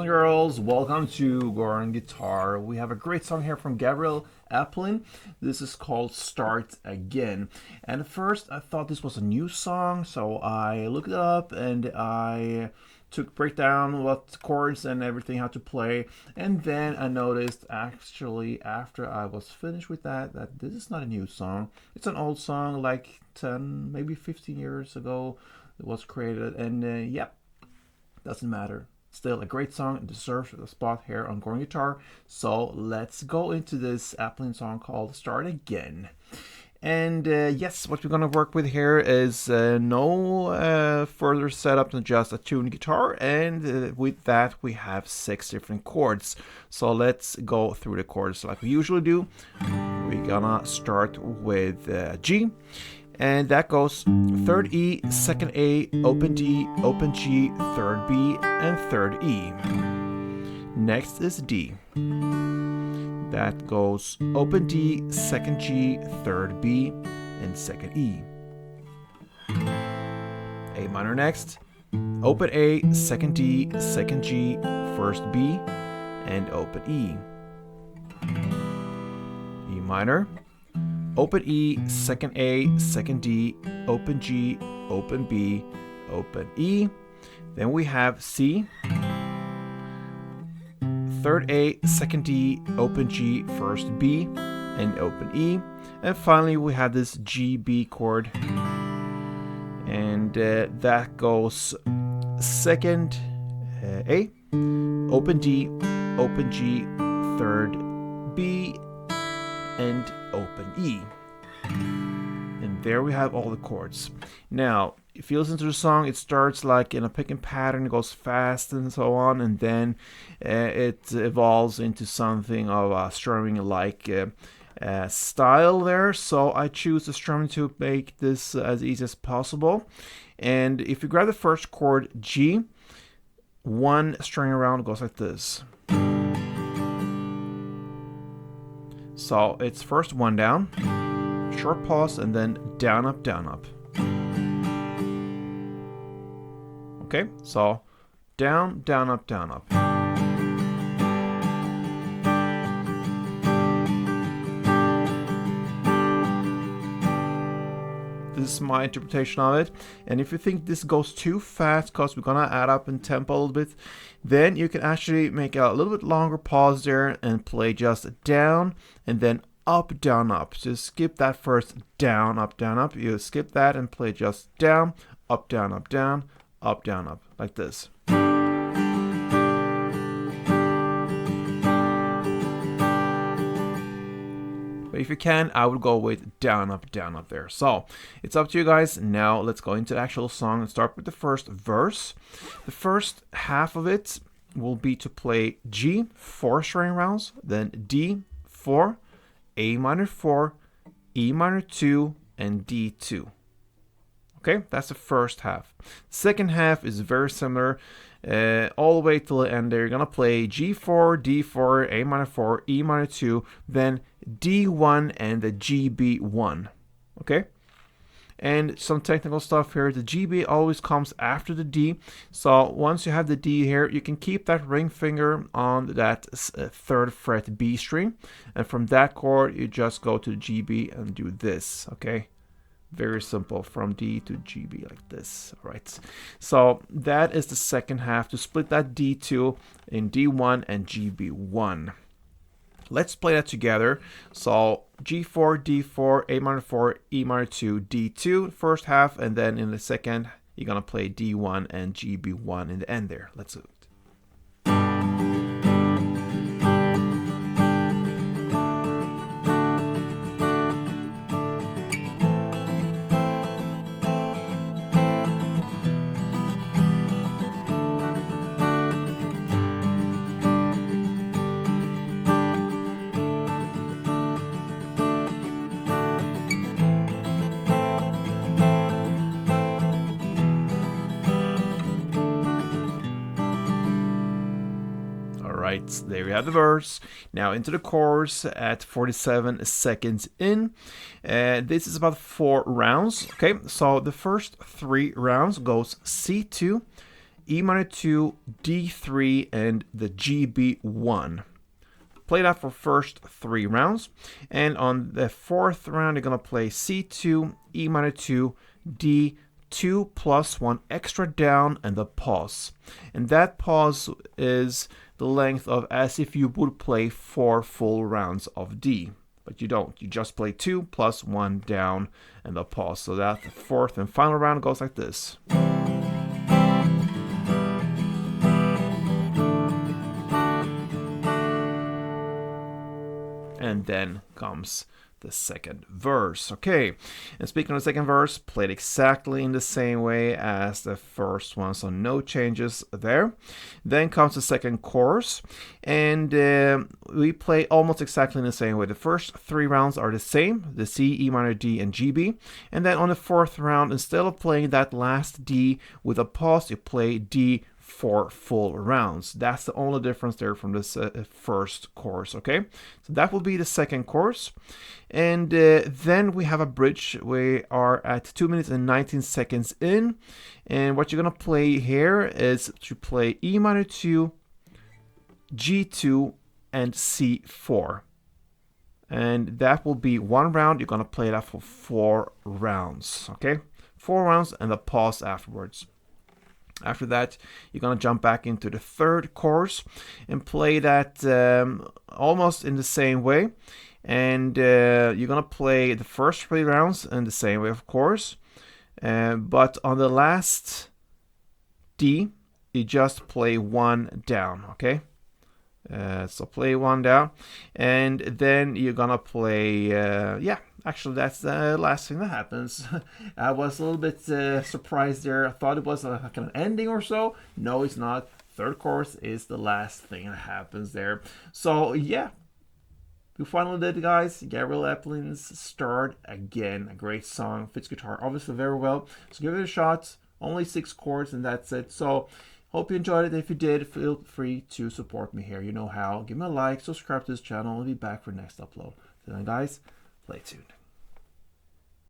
and girls, welcome to Goran Guitar. We have a great song here from Gabrielle Aplin. This is called Start Again. And at first I thought this was a new song, so I looked it up and I break down what chords and everything how to play, and then I noticed actually after I was finished with that this is not a new song. It's an old song, like 10 maybe 15 years ago it was created, and yep, doesn't matter. Still a great song and deserves a spot here on Goran Guitar. So let's go into this Aplin song called Start Again. And yes, what we're going to work with here is no further setup than just a tuned guitar. And with that, we have 6 different chords. So let's go through the chords like we usually do. We're going to start with G. And that goes 3rd E, 2nd A, open D, open G, 3rd B, and 3rd E. Next is D. That goes open D, 2nd G, 3rd B, and 2nd E. A minor next. Open A, 2nd D, 2nd G, 1st B, and open E. E minor. Open E, 2nd A, 2nd D, open G, open B, open E. Then we have C. 3rd A, 2nd D, open G, 1st B, and open E. And finally we have this G B chord. And that goes 2nd A, open D, open G, 3rd B, and open E. And there we have all the chords. Now, if you listen to the song, it starts like in a picking pattern, it goes fast and so on, and then it evolves into something of a strumming like style there. So I choose the strumming to make this as easy as possible. And if you grab the first chord, G, one string around goes like this. So it's first one down, short pause, and then down, up, down, up. Okay, so down, down, up, down, up. This is my interpretation of it. And if you think this goes too fast, because we're gonna add up in tempo a little bit, then you can actually make a little bit longer pause there and play just down and then up, down, up. Just skip that first down, up. You skip that and play just down, up, down, up, like this. But if you can, I would go with down, up there. So it's up to you guys. Now let's go into the actual song and start with the first verse. The first half of it will be to play G, 4 string rounds, then D, 4, A minor 4, E minor 2, and D2. Okay, that's the first half. The second half is very similar. All the way till the end there, you're gonna play G4, D4, A minor 4, E minor 2, then D1 and the GB1. Okay? And some technical stuff here. The GB always comes after the D. So once you have the D here, you can keep that ring finger on that 3rd fret B string. And from that chord, you just go to the GB and do this. Okay? Very simple, from D to GB like this. All right. So that is the second half, to split that D2 in D1 and GB1. Let's play that together. So G4, D4, A minor 4, E minor 2, D2 first half, and then in the second you're gonna play D1 and GB1 in the end there. Let's do it. Right, there we have the verse. Now into the chorus at 47 seconds in. This is about 4 rounds. Okay, so the first 3 rounds goes C2, E minor 2, D3, and the GB1. Play that for first 3 rounds, and on the 4th round you're gonna play C2, E minor 2, D2 plus 1 extra down and the pause. And that pause is the length of as if you would play 4 full rounds of D. But you don't. You just play 2 plus 1 down and the pause. So that the 4th and final round goes like this. And then comes the second verse. Okay, and speaking of the second verse, played exactly in the same way as the first one, so no changes there. Then comes the second chorus, and we play almost exactly in the same way. The first 3 rounds are the same, the C, E minor, D, and GB. And then on the 4th round, instead of playing that last D with a pause, you play D 4 full rounds. That's the only difference there from this first chorus. Okay, so that will be the second chorus, and then we have a bridge. We are at 2 minutes and 19 seconds in, and what you're gonna play here is to play E minor 2, G2, and C4, and that will be 1 round. You're gonna play that for 4 rounds. Okay, 4 rounds and a pause afterwards. After that, you're going to jump back into the third chorus and play that almost in the same way. And you're going to play the first 3 rounds in the same way, of course. But on the last D, you just play 1 down, okay? So play 1 down, and then you're gonna play, yeah, actually that's the last thing that happens. I was a little bit surprised there. I thought it was like an ending or so. No, it's not. Third chorus is the last thing that happens there. So yeah, we finally did it, guys. Gabrielle Aplin's Start Again, a great song, fits guitar obviously very well. So give it a shot. Only 6 chords and that's it. So hope you enjoyed it. If you did, feel free to support me here. You know how. Give me a like, subscribe to this channel, and be back for next upload. So then, guys, play tuned.